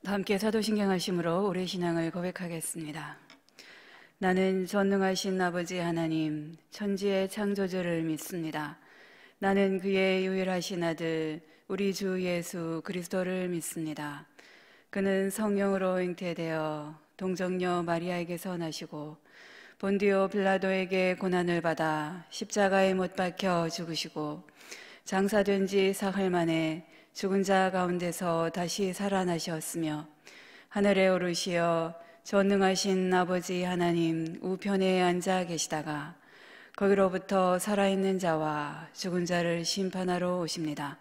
함께 사도신경하심으로 우리의 신앙을 고백하겠습니다. 나는 전능하신 아버지 하나님, 천지의 창조주를 믿습니다. 나는 그의 유일하신 아들, 우리 주 예수 그리스도를 믿습니다. 그는 성령으로 잉태되어 동정녀 마리아에게서 나시고 본디오 빌라도에게 고난을 받아 십자가에 못 박혀 죽으시고 장사된 지 사흘 만에 죽은 자 가운데서 다시 살아나셨으며 하늘에 오르시어 전능하신 아버지 하나님 우편에 앉아 계시다가 거기로부터 살아있는 자와 죽은 자를 심판하러 오십니다.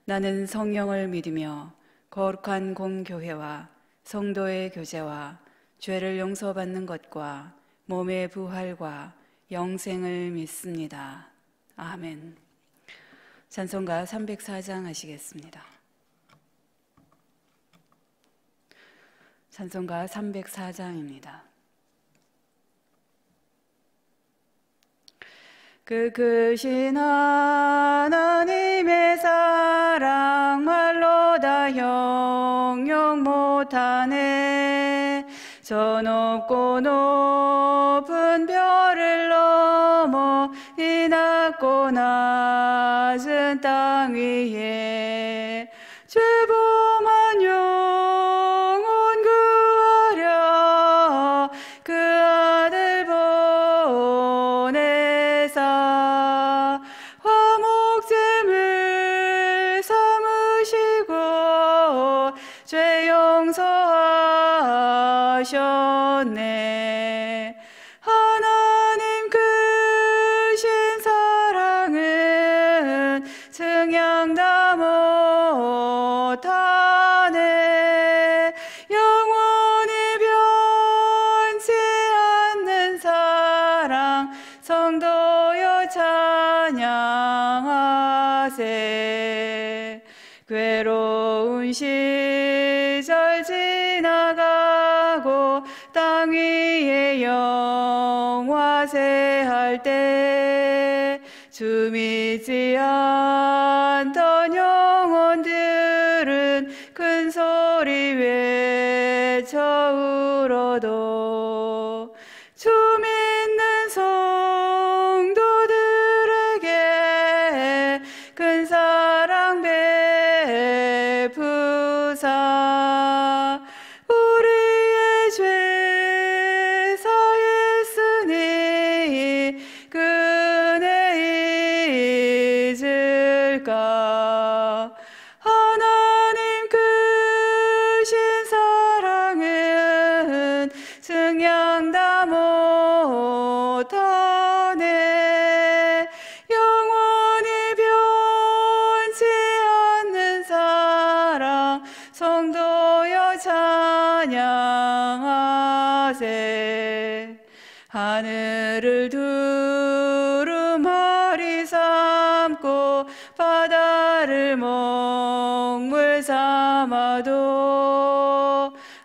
나는 성령을 믿으며 거룩한 공교회와 성도의 교제와 죄를 용서받는 것과 몸의 부활과 영생을 믿습니다. 아멘. 찬송가 304장 하시겠습니다. 찬송가 304장입니다. 그 크신 하나님의 사랑 말로 다 형용 못하네. 저 높고 높은 별을 넘어 이 낮고 낮은 땅 위에 죄범한 영혼 구하려 그 아들 보내사 화목제물 삼으시고 죄 용서하셨네. 하나님 크신 사랑은 증량 다 못하네. 영원히 변치 않는 사랑 성도여 찬양하세. 괴로운 시절 지나가고 땅 위에 영화세할 때 주 믿지 않던 영혼들은 큰 소리 외쳐 울어도 주 믿는 성도들에게 큰 사랑 베푸사 우리의 죄 사했으니 그 은혜 잊을까. 하나님 크신 사랑은 증량 다 못하네. 영원히 변치 않는 사랑 성도여 찬양하세. 하늘을 두루마리 삼고 바다를 먹물 삼아도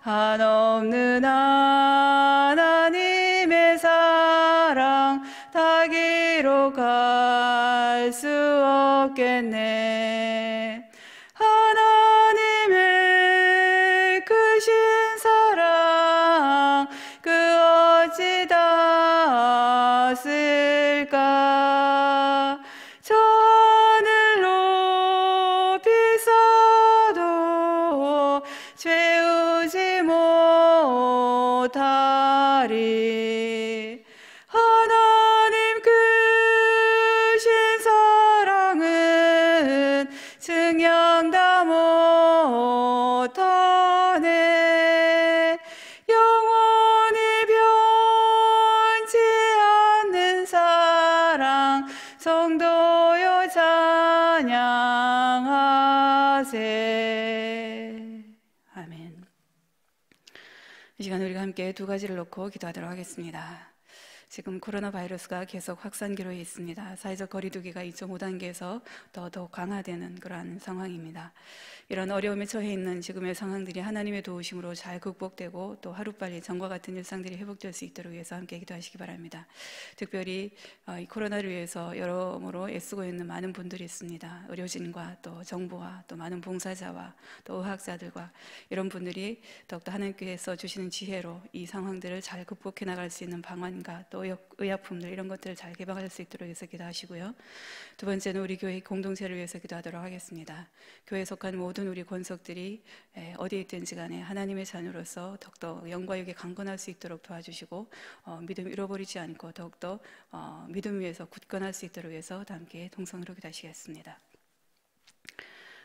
한없는 하나님의 사랑 다 기록할 수 없겠네. 하나님의 크신 사랑 그 어찌 닿았을까. 저 하늘 높이 쌓아도 채우지 못하리. 하나님 크신 사랑은 증량 다 못하네. 영원히 변치 않는 사랑 성도여 찬양하세. 아멘. 이 시간 우리가 함께 두 가지를 놓고 기도하도록 하겠습니다. 지금 코로나 바이러스가 계속 확산 기로에 있습니다. 사회적 거리두기가 2.5단계에서 더욱 강화되는 그러한 상황입니다. 이런 어려움에 처해 있는 지금의 상황들이 하나님의 도우심으로 잘 극복되고 또 하루빨리 전과 같은 일상들이 회복될 수 있도록 위해서 함께 기도하시기 바랍니다. 특별히 이 코로나를 위해서 여러모로 애쓰고 있는 많은 분들이 있습니다. 의료진과 또 정부와 또 많은 봉사자와 또 의학자들과 이런 분들이 더욱더 하나님께서 주시는 지혜로 이 상황들을 잘 극복해 나갈 수 있는 방안과 또 의약품들 이런 것들을 잘 개발할 수 있도록 해서 기도하시고요. 두 번째는 우리 교회 공동체를 위해서 기도하도록 하겠습니다. 교회에 속한 모든 우리 권속들이 어디에 있든지 간에 하나님의 자녀로서 더욱더 영과 육에 강건할 수 있도록 도와주시고 믿음 잃어버리지 않고 더욱더 믿음 위에서 굳건할 수 있도록 해서 함께 동성으로 기도하시겠습니다.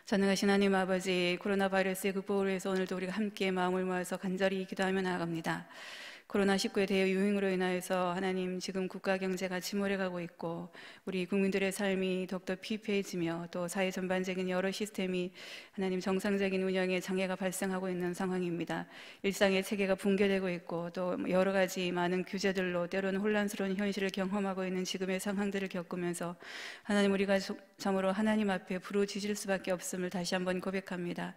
전능하신 하나님 아버지, 코로나 바이러스의 극복을 위해서 오늘도 우리가 함께 마음을 모아서 간절히 기도하며 나아갑니다. 코로나19의 대유행으로 인하여서 하나님 지금 국가 경제가 침몰해가고 있고 우리 국민들의 삶이 더욱더 피폐해지며 또 사회 전반적인 여러 시스템이 하나님 정상적인 운영에 장애가 발생하고 있는 상황입니다. 일상의 체계가 붕괴되고 있고 또 여러 가지 많은 규제들로 때로는 혼란스러운 현실을 경험하고 있는 지금의 상황들을 겪으면서 하나님 우리가 참으로 하나님 앞에 부르짖을 수밖에 없음을 다시 한번 고백합니다.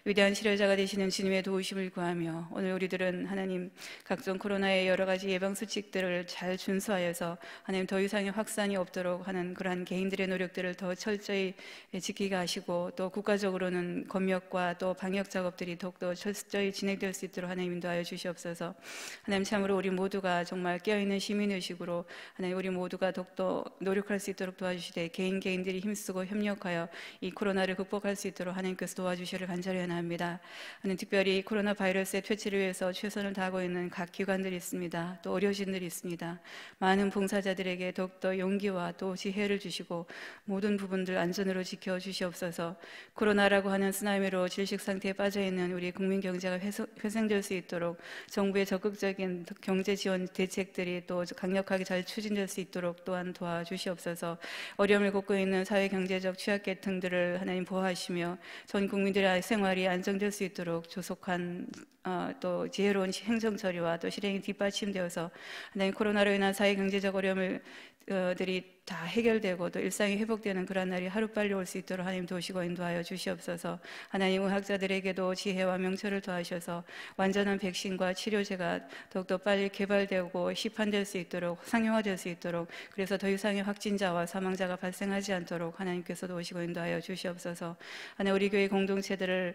위대한 치료자가 되시는 주님의 도우심을 구하며 오늘 우리들은 하나님 각종 코로나의 여러 가지 예방 수칙들을 잘 준수하여서 하나님 더 이상의 확산이 없도록 하는 그러한 개인들의 노력들을 더 철저히 지키게 하시고 또 국가적으로는 검역과 또 방역 작업들이 더욱더 철저히 진행될 수 있도록 하나님 인도하여 주시옵소서. 하나님 참으로 우리 모두가 정말 깨어있는 시민의식으로 하나님 우리 모두가 더욱더 노력할 수 있도록 도와주시되 개인들이 힘쓰고 협력하여 이 코로나를 극복할 수 있도록 하나님께서 도와주시기를 간절히 원합니다. 하나님 특별히 코로나 바이러스의 퇴치를 위해서 최선을 다하고 있는 각 기관들이 있습니다. 또 의료진들이 있습니다. 많은 봉사자들에게 더욱더 용기와 또 지혜를 주시고 모든 부분들 안전으로 지켜주시옵소서. 코로나라고 하는 쓰나미로 질식 상태에 빠져있는 우리 국민 경제가 회생될 수 있도록 정부의 적극적인 경제 지원 대책들이 또 강력하게 잘 추진될 수 있도록 또한 도와주시옵소서. 어려움을 겪고 있는 사회 경제적 취약계층들을 하나님 보호하시며 전 국민들의 생활이 안정될 수 있도록 조속한 또 지혜로운 행정 처리와 또 실행이 뒷받침되어서 하나님 코로나로 인한 사회 경제적 어려움들이 다 해결되고 또 일상이 회복되는 그런 날이 하루빨리 올 수 있도록 하나님 도우시고 인도하여 주시옵소서. 하나님 의학자들에게도 지혜와 명철을 더하셔서 완전한 백신과 치료제가 더욱더 빨리 개발되고 시판될 수 있도록 상용화될 수 있도록 그래서 더 이상의 확진자와 사망자가 발생하지 않도록 하나님께서 도우시고 인도하여 주시옵소서. 하나님 우리 교회 공동체를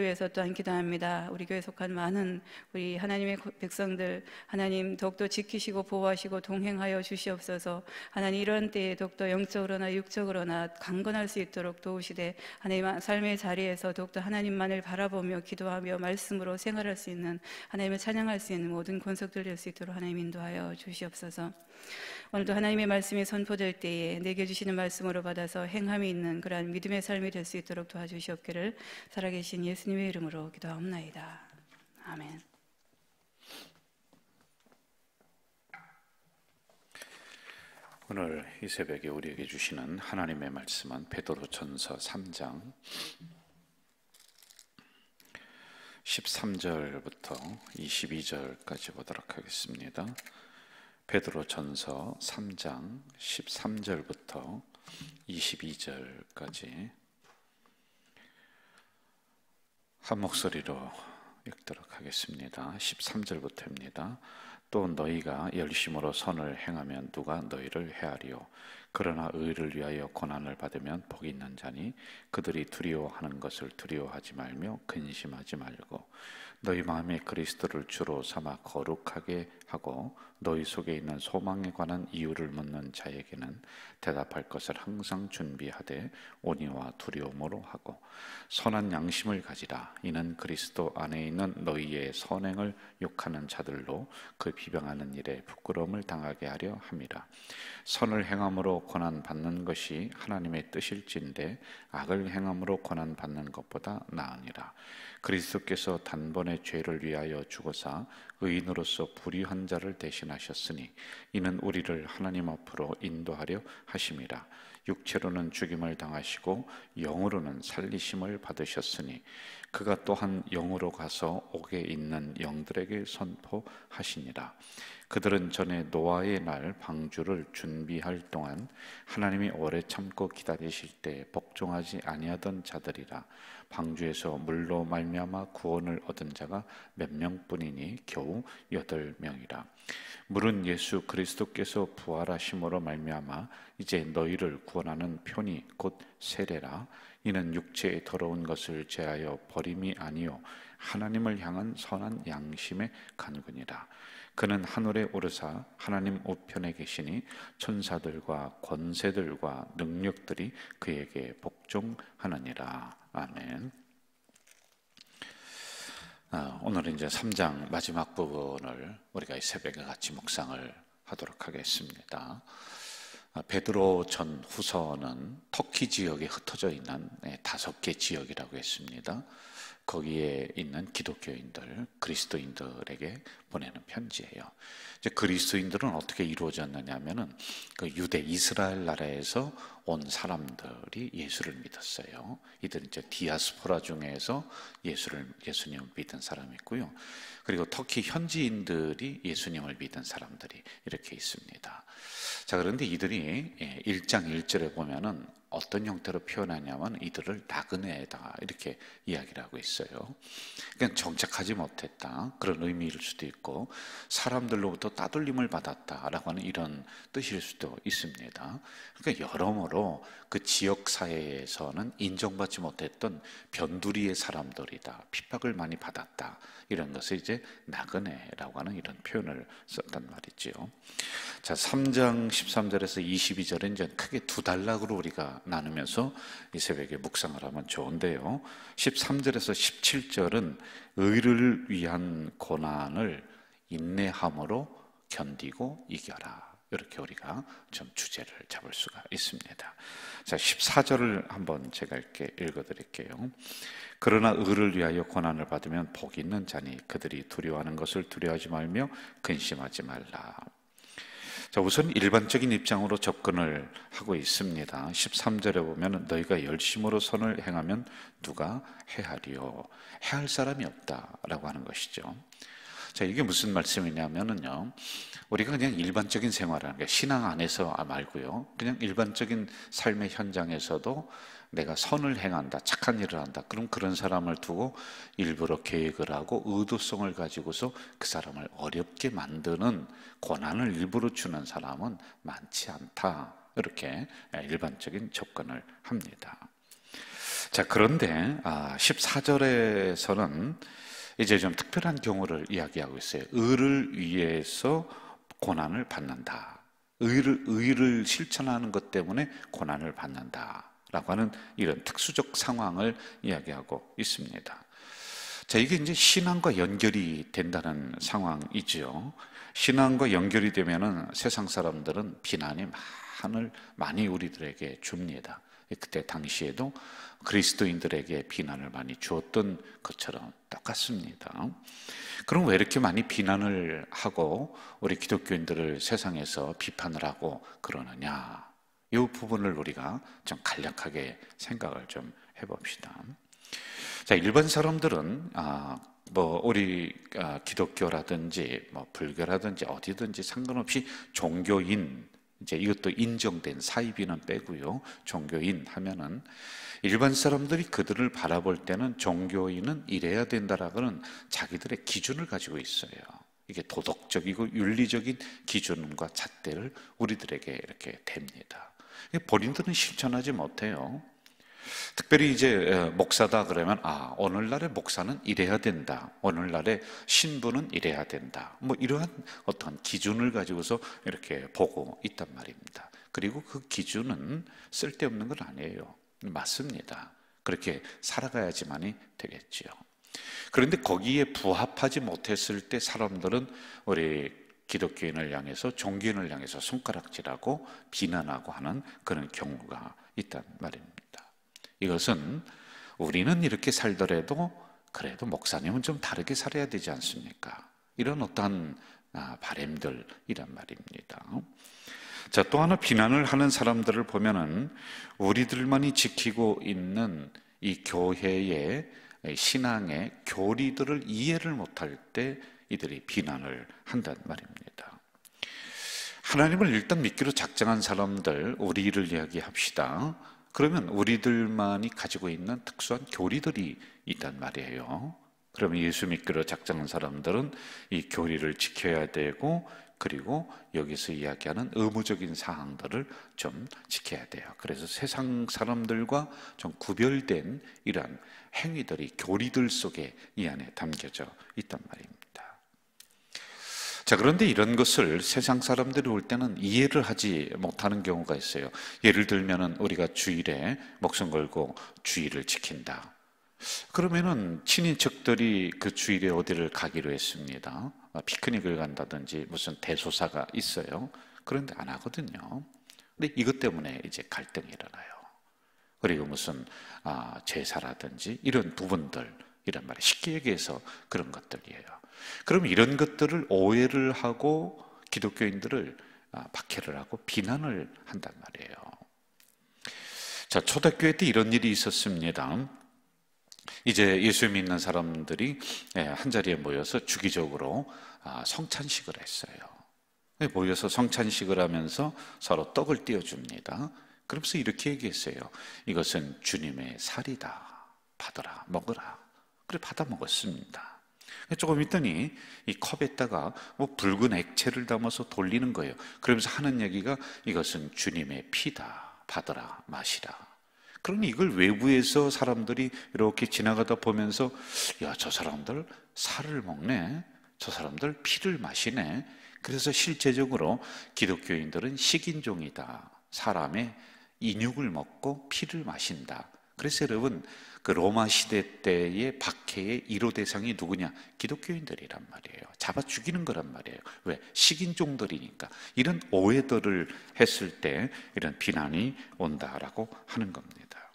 위해서 또한 기도합니다. 우리 교회에 속한 많은 우리 하나님의 백성들 하나님 더욱더 지키시고 보호하시고 동행하여 주시옵소서. 하나님 이런 때에 더욱더 영적으로나 육적으로나 강건할 수 있도록 도우시되 하나님 삶의 자리에서 더욱더 하나님만을 바라보며 기도하며 말씀으로 생활할 수 있는 하나님을 찬양할 수 있는 모든 권속들 될 수 있도록 하나님 인도하여 주시옵소서. 오늘도 하나님의 말씀이 선포될 때에 내게 주시는 말씀으로 받아서 행함이 있는 그러한 믿음의 삶이 될 수 있도록 도와주시옵기를 살아계신 예수님의 이름으로 기도하옵나이다. 아멘. 오늘 이 새벽에 우리에게 주시는 하나님의 말씀은 베드로전서 3장 13절부터 22절까지 보도록 하겠습니다. 베드로전서 3장 13절부터 22절까지 한 목소리로 읽도록 하겠습니다. 13절부터입니다. 또 너희가 열심으로 선을 행하면 누가 너희를 해하리요. 그러나 의를 위하여 고난을 받으면 복이 있는 자니 그들이 두려워하는 것을 두려워하지 말며 근심하지 말고 너희 마음에 그리스도를 주로 삼아 거룩하게 하고 너희 속에 있는 소망에 관한 이유를 묻는 자에게는 대답할 것을 항상 준비하되 온유와 두려움으로 하고 선한 양심을 가지라. 이는 그리스도 안에 있는 너희의 선행을 욕하는 자들로 그 비방하는 일에 부끄러움을 당하게 하려 함이라. 선을 행함으로 고난 받는 것이 하나님의 뜻일진데 악을 행함으로 고난 받는 것보다 나으니라. 그리스도께서 단번에 죄를 위하여 죽으사 의인으로서 불의한 자를 대신하셨으니 이는 우리를 하나님 앞으로 인도하려 하심이라. 육체로는 죽임을 당하시고 영으로는 살리심을 받으셨으니 그가 또한 영으로 가서 옥에 있는 영들에게 선포하시니라. 그들은 전에 노아의 날 방주를 준비할 동안 하나님이 오래 참고 기다리실 때 복종하지 아니하던 자들이라. 방주에서 물로 말미암아 구원을 얻은 자가 몇 명뿐이니 겨우 8명이라. 물은 예수 그리스도께서 부활하심으로 말미암아 이제 너희를 구원하는 편이 곧 세례라. 이는 육체의 더러운 것을 제하여 버림이 아니요 하나님을 향한 선한 양심의 간구니라. 그는 하늘에 오르사 하나님 우편에 계시니 천사들과 권세들과 능력들이 그에게 복종하느니라. 아멘. 오늘은 이제 3장 마지막 부분을 우리가 이 새벽에 같이 묵상을 하도록 하겠습니다. 베드로 전 후서는 터키 지역에 흩어져 있는 5개 지역이라고 했습니다. 거기에 있는 기독교인들, 그리스도인들에게 보내는 편지예요. 이제 그리스도인들은 어떻게 이루어졌느냐 하면은 그 유대 이스라엘 나라에서 온 사람들이 예수를 믿었어요. 이들은 이제 디아스포라 중에서 예수님을 믿은 사람이 있고요. 그리고 터키 현지인들이 예수님을 믿은 사람들이 이렇게 있습니다. 자, 그런데 이들이 1장 1절에 보면은 어떤 형태로 표현하냐면 이들을 나그네다 이렇게 이야기를 하고 있어요. 그냥 정착하지 못했다 그런 의미일 수도 있고 사람들로부터 따돌림을 받았다라고 하는 이런 뜻일 수도 있습니다. 그러니까 여러모로 그 지역 사회에서는 인정받지 못했던 변두리의 사람들이다, 핍박을 많이 받았다, 이런 것을 이제 나그네라고 하는 이런 표현을 썼단 말이죠. 자, 3장 13절에서 22절은 이제 크게 두 단락으로 우리가 나누면서 이 새벽에 묵상을 하면 좋은데요. 13절에서 17절은 의를 위한 고난을 인내함으로 견디고 이겨라, 이렇게 우리가 좀 주제를 잡을 수가 있습니다. 자, 14절을 한번 제가 이렇게 읽어드릴게요. 그러나 의를 위하여 고난을 받으면 복이 있는 자니 그들이 두려워하는 것을 두려워하지 말며 근심하지 말라. 자, 우선 일반적인 입장으로 접근을 하고 있습니다. 13절에 보면 너희가 열심으로 선을 행하면 누가 해하리요? 해할 사람이 없다라고 하는 것이죠. 자, 이게 무슨 말씀이냐면요, 우리가 그냥 일반적인 생활하는 게 신앙 안에서 말고요, 그냥 일반적인 삶의 현장에서도 내가 선을 행한다, 착한 일을 한다, 그럼 그런 사람을 두고 일부러 계획을 하고 의도성을 가지고서 그 사람을 어렵게 만드는 고난을 일부러 주는 사람은 많지 않다, 이렇게 일반적인 접근을 합니다. 자, 그런데 14절에서는 이제 좀 특별한 경우를 이야기하고 있어요. 의를 위해서 고난을 받는다, 의를 실천하는 것 때문에 고난을 받는다 라고 하는 이런 특수적 상황을 이야기하고 있습니다. 자, 이게 이제 신앙과 연결이 된다는 상황이죠. 신앙과 연결이 되면은 세상 사람들은 비난이 많이 우리들에게 줍니다. 그때 당시에도 그리스도인들에게 비난을 많이 주었던 것처럼 똑같습니다. 그럼 왜 이렇게 많이 비난을 하고 우리 기독교인들을 세상에서 비판을 하고 그러느냐? 이 부분을 우리가 좀 간략하게 생각을 좀 해봅시다. 자, 일반 사람들은 우리 기독교라든지 불교라든지 어디든지 상관없이 종교인, 이제 이것도 인정된 사이비는 빼고요, 종교인 하면은 일반 사람들이 그들을 바라볼 때는 종교인은 이래야 된다라고는 자기들의 기준을 가지고 있어요. 이게 도덕적이고 윤리적인 기준과 잣대를 우리들에게 이렇게 댑니다. 본인들은 실천하지 못해요. 특별히 이제 목사다 그러면 오늘날의 목사는 이래야 된다, 오늘날의 신부는 이래야 된다, 이러한 어떤 기준을 가지고서 이렇게 보고 있단 말입니다. 그리고 그 기준은 쓸데없는 건 아니에요. 맞습니다. 그렇게 살아가야지만이 되겠지요. 그런데 거기에 부합하지 못했을 때 사람들은 우리 기독교인을 향해서, 종교인을 향해서 손가락질하고 비난하고 하는 그런 경우가 있단 말입니다. 이것은 우리는 이렇게 살더라도 그래도 목사님은 좀 다르게 살아야 되지 않습니까? 이런 어떠한 바램들이란 말입니다. 자, 또 하나 비난을 하는 사람들을 보면은 우리들만이 지키고 있는 이 교회의 신앙의 교리들을 이해를 못할 때 이들이 비난을 한단 말입니다. 하나님을 일단 믿기로 작정한 사람들, 우리를 이야기합시다. 그러면 우리들만이 가지고 있는 특수한 교리들이 있단 말이에요. 그러면 예수 믿기로 작정한 사람들은 이 교리를 지켜야 되고, 그리고 여기서 이야기하는 의무적인 사항들을 좀 지켜야 돼요. 그래서 세상 사람들과 좀 구별된 이러한 행위들이 교리들 속에 이 안에 담겨져 있단 말입니다. 자, 그런데 이런 것을 세상 사람들이 올 때는 이해를 하지 못하는 경우가 있어요. 예를 들면은 우리가 주일에 목숨 걸고 주일을 지킨다. 그러면은 친인척들이 그 주일에 어디를 가기로 했습니다. 피크닉을 간다든지 무슨 대소사가 있어요. 그런데 안 하거든요. 근데 이것 때문에 이제 갈등이 일어나요. 그리고 무슨 제사라든지 이런 부분들, 이란 말이에요. 쉽게 얘기해서 그런 것들이에요. 그럼 이런 것들을 오해를 하고 기독교인들을 박해를 하고 비난을 한단 말이에요. 자, 초대교회 때 이런 일이 있었습니다. 이제 예수 믿는 사람들이 한자리에 모여서 주기적으로 성찬식을 했어요. 모여서 성찬식을 하면서 서로 떡을 띄워줍니다. 그러면서 이렇게 얘기했어요. 이것은 주님의 살이다. 받아라, 먹으라. 그래 받아 먹었습니다. 조금 있더니 이 컵에다가 뭐 붉은 액체를 담아서 돌리는 거예요. 그러면서 하는 얘기가 이것은 주님의 피다. 받아라, 마시라. 그러니 이걸 외부에서 사람들이 이렇게 지나가다 보면서 야, 저 사람들 살을 먹네. 저 사람들 피를 마시네. 그래서 실제적으로 기독교인들은 식인종이다. 사람의 인육을 먹고 피를 마신다. 그래서 여러분, 그 로마 시대 때의 박해의 1호 대상이 누구냐? 기독교인들이란 말이에요. 잡아 죽이는 거란 말이에요. 왜? 식인종들이니까. 이런 오해들을 했을 때 이런 비난이 온다라고 하는 겁니다.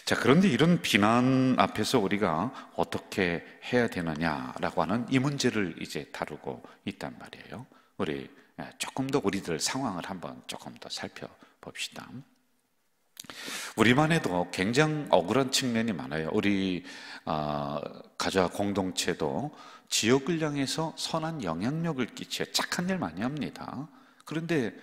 자, 그런데 이런 비난 앞에서 우리가 어떻게 해야 되느냐라고 하는 이 문제를 이제 다루고 있단 말이에요. 우리 조금 더 우리들 상황을 한번 조금 더 살펴봅시다. 우리만 해도 굉장히 억울한 측면이 많아요. 우리 가족 공동체도 지역을 향해서 선한 영향력을 끼쳐요. 착한 일 많이 합니다. 그런데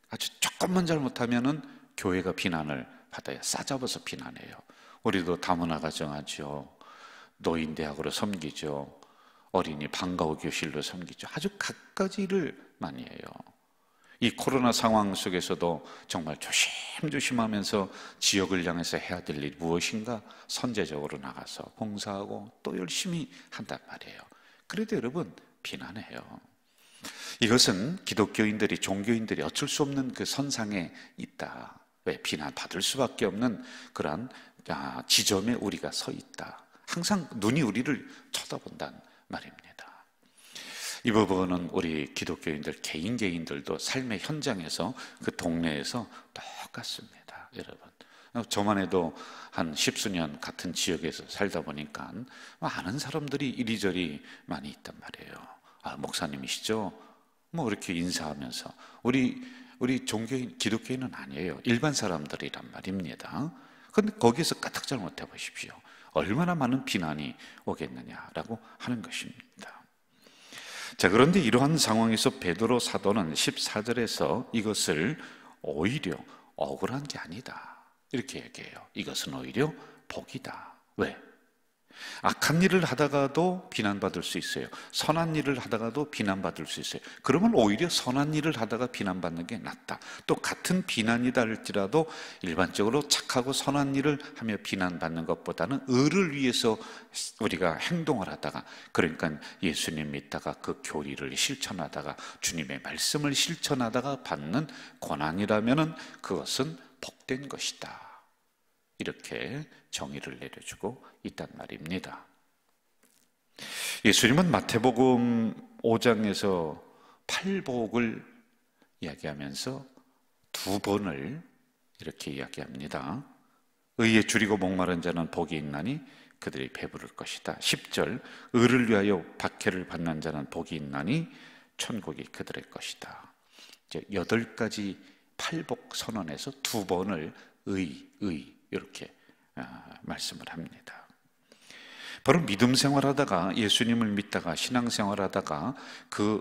아주 조금만 잘못하면은 교회가 비난을 받아요. 싸잡아서 비난해요. 우리도 다문화 가정하죠. 노인대학으로 섬기죠. 어린이 방과후 교실로 섬기죠. 아주 갖가지 일을 많이 해요. 이 코로나 상황 속에서도 정말 조심조심하면서 지역을 향해서 해야 될 일이 무엇인가 선제적으로 나가서 봉사하고 또 열심히 한단 말이에요. 그래도 여러분 비난해요. 이것은 기독교인들이, 종교인들이 어쩔 수 없는 그 선상에 있다. 왜? 비난받을 수밖에 없는 그러한 지점에 우리가 서 있다. 항상 눈이 우리를 쳐다본다는 말입니다. 이 부분은 우리 기독교인들 개인들도 삶의 현장에서 그 동네에서 똑같습니다. 여러분, 저만 해도 한 십수년 같은 지역에서 살다 보니까 아는 사람들이 이리저리 많이 있단 말이에요. 목사님이시죠? 뭐 이렇게 인사하면서 우리 종교인, 기독교인은 아니에요. 일반 사람들이란 말입니다. 그런데 거기에서 까딱 잘못해 보십시오. 얼마나 많은 비난이 오겠느냐라고 하는 것입니다. 자, 그런데 이러한 상황에서 베드로 사도는 14절에서 이것을 오히려 억울한 게 아니다 이렇게 얘기해요. 이것은 오히려 복이다. 왜? 악한 일을 하다가도 비난받을 수 있어요. 선한 일을 하다가도 비난받을 수 있어요. 그러면 오히려 선한 일을 하다가 비난받는 게 낫다. 또 같은 비난이다 할지라도 일반적으로 착하고 선한 일을 하며 비난받는 것보다는 의를 위해서 우리가 행동을 하다가, 그러니까 예수님 믿다가 그 교리를 실천하다가 주님의 말씀을 실천하다가 받는 고난이라면 그것은 복된 것이다. 이렇게 정의를 내려주고 있단 말입니다. 예수님은 마태복음 5장에서 팔복을 이야기하면서 두 번을 이렇게 이야기합니다. 의에 줄이고 목마른 자는 복이 있나니 그들이 배부를 것이다. 10절, 의를 위하여 박해를 받는 자는 복이 있나니 천국이 그들의 것이다. 이제 8가지 팔복 선언에서 두 번을 의 이렇게 말씀을 합니다. 바로 믿음 생활하다가, 예수님을 믿다가, 신앙생활하다가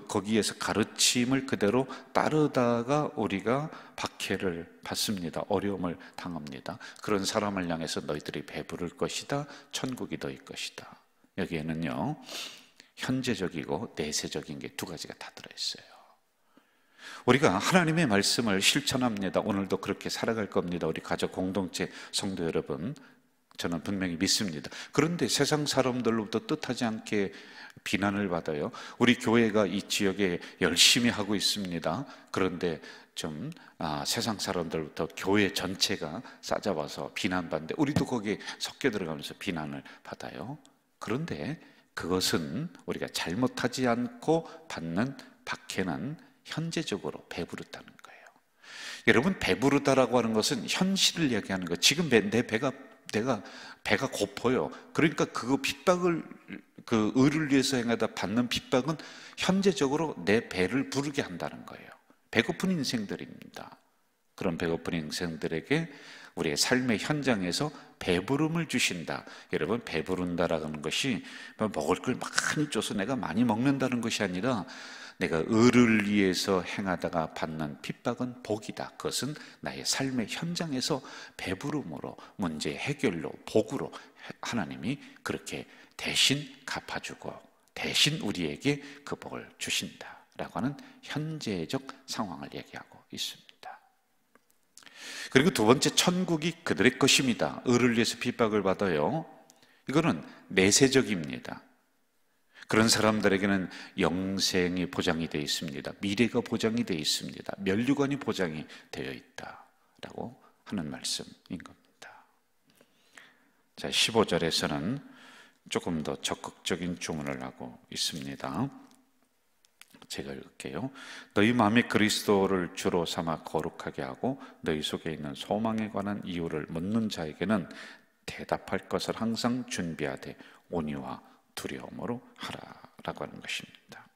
거기에서 가르침을 그대로 따르다가 우리가 박해를 받습니다. 어려움을 당합니다. 그런 사람을 향해서 너희들이 배부를 것이다, 천국이 너희 것이다. 여기에는요, 현재적이고 내세적인 게 두 가지가 다 들어있어요. 우리가 하나님의 말씀을 실천합니다. 오늘도 그렇게 살아갈 겁니다. 우리 가족 공동체 성도 여러분, 저는 분명히 믿습니다. 그런데 세상 사람들로부터 뜻하지 않게 비난을 받아요. 우리 교회가 이 지역에 열심히 하고 있습니다. 그런데 세상 사람들부터 교회 전체가 싸잡아서 비난받는데 우리도 거기에 섞여 들어가면서 비난을 받아요. 그런데 그것은 우리가 잘못하지 않고 받는 박해는 현재적으로 배부르다는 거예요. 여러분, 배부르다라고 하는 것은 현실을 얘기하는 거예요. 지금 내가 배가 고파요. 그러니까 그거 핍박을, 그 의를 위해서 행하다 받는 핍박은 현재적으로 내 배를 부르게 한다는 거예요. 배고픈 인생들입니다. 그런 배고픈 인생들에게 우리의 삶의 현장에서 배부름을 주신다. 여러분, 배부른다라는 것이 먹을 걸 많이 줘서 내가 많이 먹는다는 것이 아니라 내가 의를 위해서 행하다가 받는 핍박은 복이다. 그것은 나의 삶의 현장에서 배부름으로, 문제 해결로, 복으로 하나님이 그렇게 대신 갚아주고 대신 우리에게 그 복을 주신다라고 하는 현재적 상황을 얘기하고 있습니다. 그리고 두 번째, 천국이 그들의 것입니다. 의를 위해서 핍박을 받아요. 이거는 내세적입니다. 그런 사람들에게는 영생이 보장이 되어 있습니다. 미래가 보장이 되어 있습니다. 면류관이 보장이 되어 있다라고 하는 말씀인 겁니다. 자, 15절에서는 조금 더 적극적인 주문을 하고 있습니다. 제가 읽을게요. 너희 마음에 그리스도를 주로 삼아 거룩하게 하고 너희 속에 있는 소망에 관한 이유를 묻는 자에게는 대답할 것을 항상 준비하되 온유와 두려움으로 하라라고 하는 것입니다.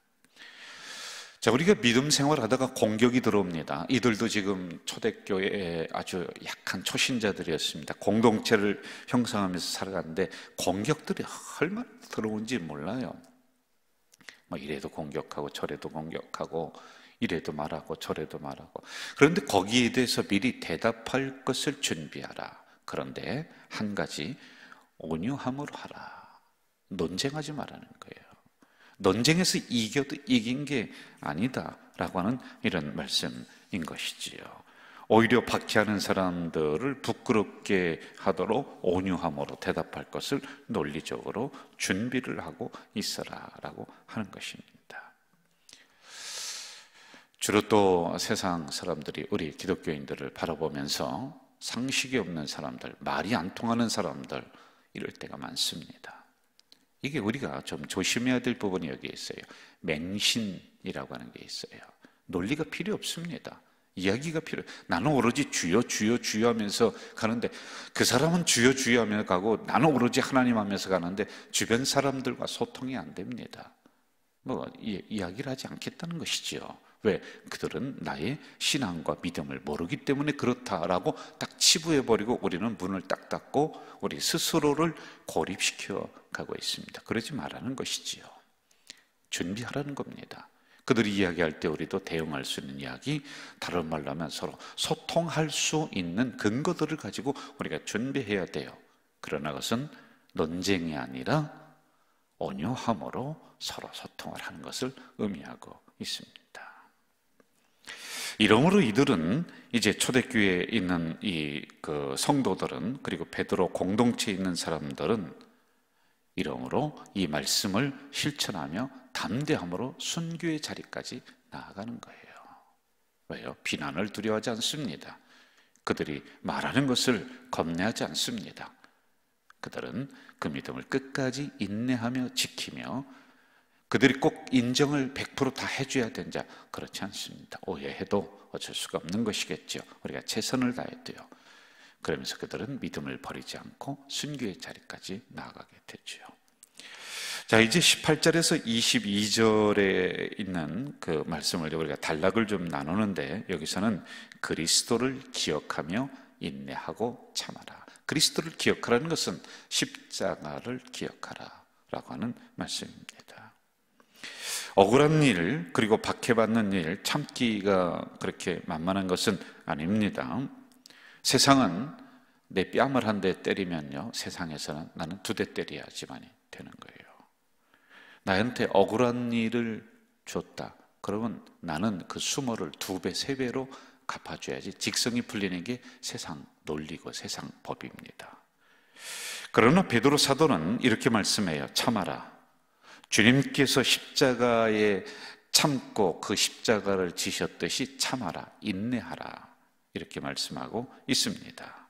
자, 우리가 믿음 생활하다가 공격이 들어옵니다. 이들도 지금 초대교회에 아주 약한 초신자들이었습니다. 공동체를 형성하면서 살아가는데 공격들이 얼마나 들어온지 몰라요. 이래도 공격하고 저래도 공격하고 이래도 말하고 저래도 말하고. 그런데 거기에 대해서 미리 대답할 것을 준비하라. 그런데 한 가지, 온유함으로 하라. 논쟁하지 말라는 거예요. 논쟁에서 이겨도 이긴 게 아니다라고 하는 이런 말씀인 것이지요. 오히려 박해하는 사람들을 부끄럽게 하도록 온유함으로 대답할 것을 논리적으로 준비를 하고 있어라라고 하는 것입니다. 주로 또 세상 사람들이 우리 기독교인들을 바라보면서 상식이 없는 사람들, 말이 안 통하는 사람들, 이럴 때가 많습니다. 이게 우리가 좀 조심해야 될 부분이 여기에 있어요. 맹신이라고 하는 게 있어요. 논리가 필요 없습니다. 이야기가 필요해요. 나는 오로지 주여 주여 주여 하면서 가는데 그 사람은 주여 주여 하면서 가고 나는 오로지 하나님 하면서 가는데 주변 사람들과 소통이 안 됩니다. 이야기를 하지 않겠다는 것이지요. 왜? 그들은 나의 신앙과 믿음을 모르기 때문에 그렇다라고 딱 치부해버리고 우리는 문을 딱 닫고 우리 스스로를 고립시켜 가고 있습니다. 그러지 말라는 것이지요. 준비하라는 겁니다. 그들이 이야기할 때 우리도 대응할 수 있는 이야기, 다른 말로 하면 서로 소통할 수 있는 근거들을 가지고 우리가 준비해야 돼요. 그러나 그것은 논쟁이 아니라 온유함으로 서로 소통을 하는 것을 의미하고 있습니다. 이러므로 이들은 이제 초대교회에 있는 그 성도들은, 그리고 베드로 공동체에 있는 사람들은 이러므로 이 말씀을 실천하며 담대함으로 순교의 자리까지 나아가는 거예요. 왜요? 비난을 두려워하지 않습니다. 그들이 말하는 것을 겁내하지 않습니다. 그들은 그 믿음을 끝까지 인내하며 지키며, 그들이 꼭 인정을 100% 다 해줘야 되는 자, 그렇지 않습니다. 오해해도 어쩔 수가 없는 것이겠죠. 우리가 최선을 다해야 돼요. 그러면서 그들은 믿음을 버리지 않고 순교의 자리까지 나아가게 되죠. 자, 이제 18절에서 22절에 있는 그 말씀을 우리가 단락을 좀 나누는데, 여기서는 그리스도를 기억하며 인내하고 참아라. 그리스도를 기억하라는 것은 십자가를 기억하라라고 하는 말씀입니다. 억울한 일, 그리고 박해받는 일, 참기가 그렇게 만만한 것은 아닙니다. 세상은 내 뺨을 한 대 때리면요, 세상에서는 나는 2대 때려야지만이 되는 거예요. 나한테 억울한 일을 줬다, 그러면 나는 그 수모를 2배, 3배로 갚아줘야지. 직성이 풀리는 게 세상 논리고 세상 법입니다. 그러나 베드로 사도는 이렇게 말씀해요. 참아라. 주님께서 십자가에 참고 그 십자가를 지셨듯이 참아라, 인내하라, 이렇게 말씀하고 있습니다.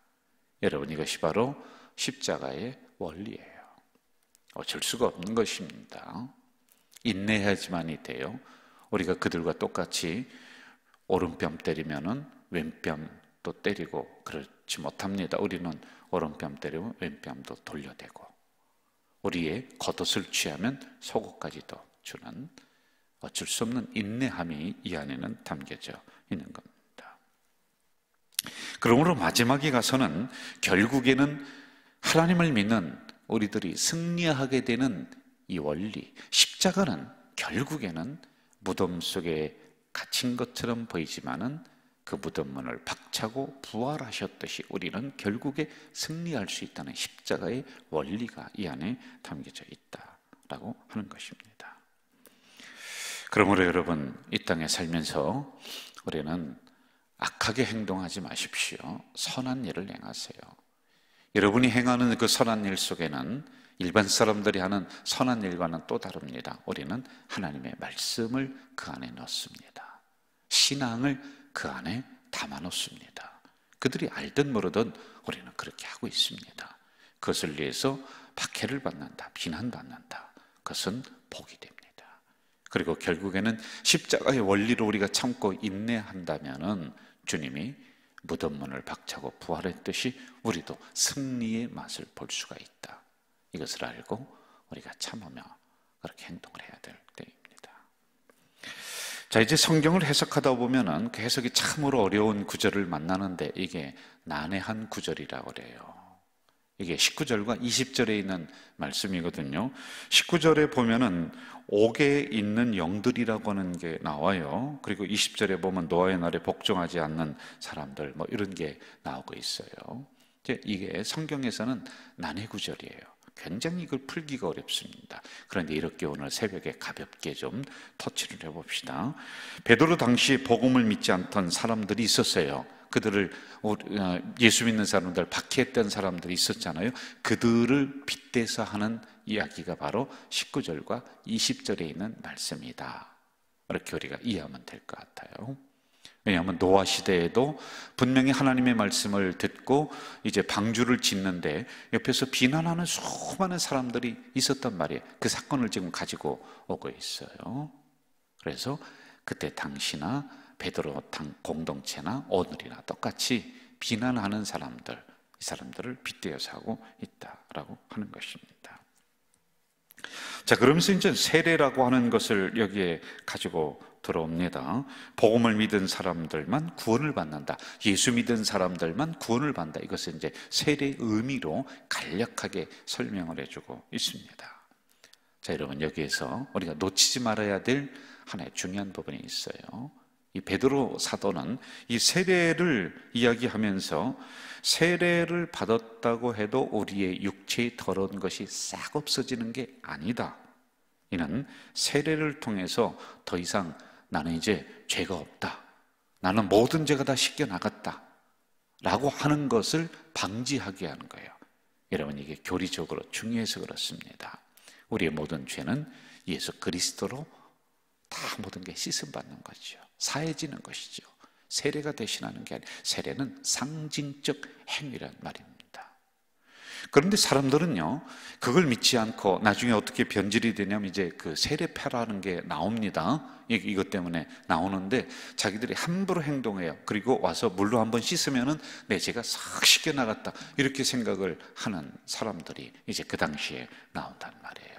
여러분, 이것이 바로 십자가의 원리예요. 어쩔 수가 없는 것입니다. 인내해야지만이 돼요. 우리가 그들과 똑같이 오른뺨 때리면은 왼뺨 또 때리고 그렇지 못합니다. 우리는 오른뺨 때리면 왼뺨도 돌려대고, 우리의 겉옷을 취하면 속옷까지도 주는 어쩔 수 없는 인내함이 이 안에는 담겨져 있는 겁니다. 그러므로 마지막에 가서는 결국에는 하나님을 믿는 우리들이 승리하게 되는 이 원리, 십자가는 결국에는 무덤 속에 갇힌 것처럼 보이지만은 그 무덤 문을 박차고 부활하셨듯이 우리는 결국에 승리할 수 있다는 십자가의 원리가 이 안에 담겨져 있다라고 하는 것입니다. 그러므로 여러분, 이 땅에 살면서 우리는 악하게 행동하지 마십시오. 선한 일을 행하세요. 여러분이 행하는 그 선한 일 속에는 일반 사람들이 하는 선한 일과는 또 다릅니다. 우리는 하나님의 말씀을 그 안에 넣습니다. 신앙을 그 안에 담아 놓습니다. 그들이 알든 모르든 우리는 그렇게 하고 있습니다. 그것을 위해서 박해를 받는다, 비난받는다, 그것은 복이 됩니다. 그리고 결국에는 십자가의 원리로 우리가 참고 인내한다면은 주님이 무덤 문을 박차고 부활했듯이 우리도 승리의 맛을 볼 수가 있다. 이것을 알고 우리가 참으며 그렇게 행동을 해야 될 때입니다. 자, 이제 성경을 해석하다 보면은 그 해석이 참으로 어려운 구절을 만나는데 이게 난해한 구절이라고 그래요. 이게 19절과 20절에 있는 말씀이거든요. 19절에 보면은 옥에 있는 영들이라고 하는 게 나와요. 그리고 20절에 보면 노아의 날에 복종하지 않는 사람들, 뭐 이런 게 나오고 있어요. 이게 성경에서는 난해 구절이에요. 굉장히 이걸 풀기가 어렵습니다. 그런데 이렇게 오늘 새벽에 가볍게 좀 터치를 해봅시다. 베드로 당시 복음을 믿지 않던 사람들이 있었어요. 그들을 예수 믿는 사람들, 박해했던 사람들이 있었잖아요. 그들을 빗대서 하는 이야기가 바로 19절과 20절에 있는 말씀이다. 이렇게 우리가 이해하면 될 것 같아요. 왜냐하면 노아 시대에도 분명히 하나님의 말씀을 듣고 이제 방주를 짓는데 옆에서 비난하는 수많은 사람들이 있었단 말이에요. 그 사건을 지금 가지고 오고 있어요. 그래서 그때 당시나 베드로 공동체나 오늘이나 똑같이 비난하는 사람들, 이 사람들을 빗대어서 하고 있다라고 하는 것입니다. 자, 그러면서 이제 세례라고 하는 것을 여기에 가지고 들어옵니다. 복음을 믿은 사람들만 구원을 받는다. 예수 믿은 사람들만 구원을 받는다. 이것은 이제 세례의 의미로 간략하게 설명을 해주고 있습니다. 자, 여러분, 여기에서 우리가 놓치지 말아야 될 하나의 중요한 부분이 있어요. 이 베드로 사도는 이 세례를 이야기하면서 세례를 받았다고 해도 우리의 육체의 더러운 것이 싹 없어지는 게 아니다. 이는 세례를 통해서 더 이상 나는 이제 죄가 없다, 나는 모든 죄가 다 씻겨나갔다 라고 하는 것을 방지하게 하는 거예요. 여러분, 이게 교리적으로 중요해서 그렇습니다. 우리의 모든 죄는 예수 그리스도로 다 모든 게 씻음받는 거죠. 사해지는 것이죠. 세례가 대신하는 게 아니라 세례는 상징적 행위란 말입니다. 그런데 사람들은요, 그걸 믿지 않고 나중에 어떻게 변질이 되냐면 이제 그 세례패라는 게 나옵니다. 이것 때문에 나오는데 자기들이 함부로 행동해요. 그리고 와서 물로 한번 씻으면은 내 죄가 싹 씻겨나갔다, 이렇게 생각을 하는 사람들이 이제 그 당시에 나온단 말이에요.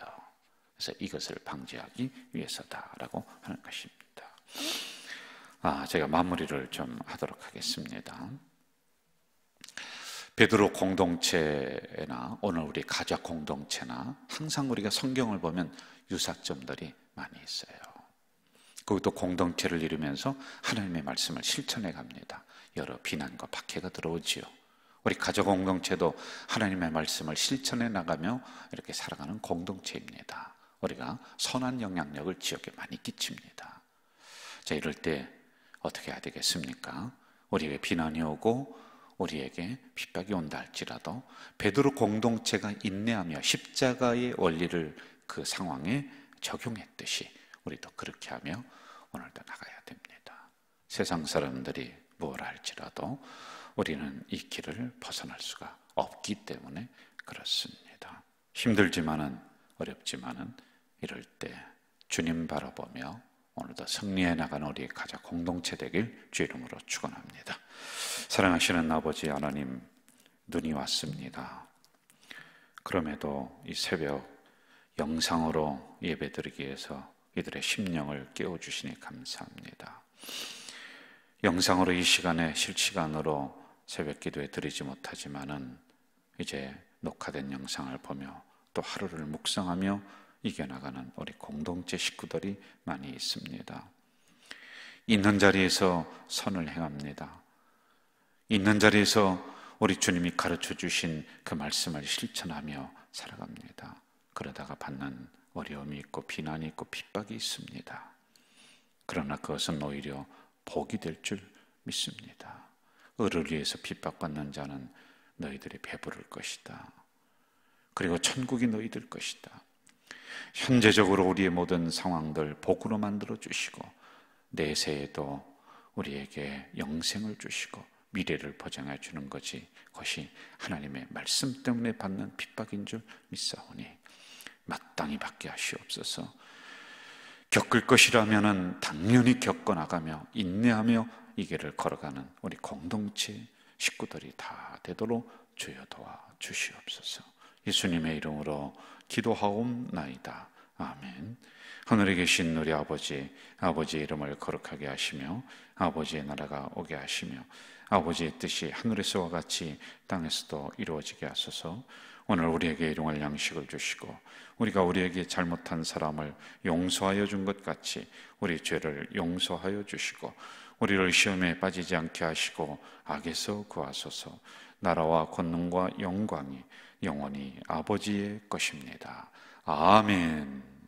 그래서 이것을 방지하기 위해서다라고 하는 것입니다. 제가 마무리를 좀 하도록 하겠습니다. 베드로 공동체나 오늘 우리 가족 공동체나 항상 우리가 성경을 보면 유사점들이 많이 있어요. 그것도 공동체를 이루면서 하나님의 말씀을 실천해 갑니다. 여러 비난과 박해가 들어오지요. 우리 가족 공동체도 하나님의 말씀을 실천해 나가며 이렇게 살아가는 공동체입니다. 우리가 선한 영향력을 지역에 많이 끼칩니다. 자, 이럴 때 어떻게 해야 되겠습니까? 우리에게 비난이 오고 우리에게 핍박이 온다 할지라도 베드로 공동체가 인내하며 십자가의 원리를 그 상황에 적용했듯이 우리도 그렇게 하며 오늘도 나가야 됩니다. 세상 사람들이 뭘 할지라도 우리는 이 길을 벗어날 수가 없기 때문에 그렇습니다. 힘들지만은 어렵지만은 이럴 때 주님 바라보며 오늘도 승리해 나가는 우리 가족 공동체 되길 주 이름으로 축원합니다. 사랑하시는 아버지 하나님, 눈이 왔습니다. 그럼에도 이 새벽 영상으로 예배드리기 위해서 이들의 심령을 깨워주시니 감사합니다. 영상으로 이 시간에 실시간으로 새벽 기도에 드리지 못하지만은 이제 녹화된 영상을 보며 또 하루를 묵상하며 이겨나가는 우리 공동체 식구들이 많이 있습니다. 있는 자리에서 선을 행합니다. 있는 자리에서 우리 주님이 가르쳐 주신 그 말씀을 실천하며 살아갑니다. 그러다가 받는 어려움이 있고 비난이 있고 핍박이 있습니다. 그러나 그것은 오히려 복이 될 줄 믿습니다. 의를 위해서 핍박받는 자는 너희들이 배부를 것이다. 그리고 천국이 너희들 것이다. 현재적으로 우리의 모든 상황들 복으로 만들어 주시고 내세에도 우리에게 영생을 주시고 미래를 보장해 주는 것이 그것이 하나님의 말씀 때문에 받는 핍박인 줄 믿사오니 마땅히 받게 하시옵소서. 겪을 것이라면 당연히 겪어나가며 인내하며 이 길을 걸어가는 우리 공동체 식구들이 다 되도록 주여 도와주시옵소서. 예수님의 이름으로 기도하옵나이다. 아멘. 하늘에 계신 우리 아버지, 아버지의 이름을 거룩하게 하시며 아버지의 나라가 오게 하시며 아버지의 뜻이 하늘에서와 같이 땅에서도 이루어지게 하소서. 오늘 우리에게 일용할 양식을 주시고 우리가 우리에게 잘못한 사람을 용서하여 준 것 같이 우리 죄를 용서하여 주시고 우리를 시험에 빠지지 않게 하시고 악에서 구하소서. 나라와 권능과 영광이 영원히 아버지의 것입니다. 아멘.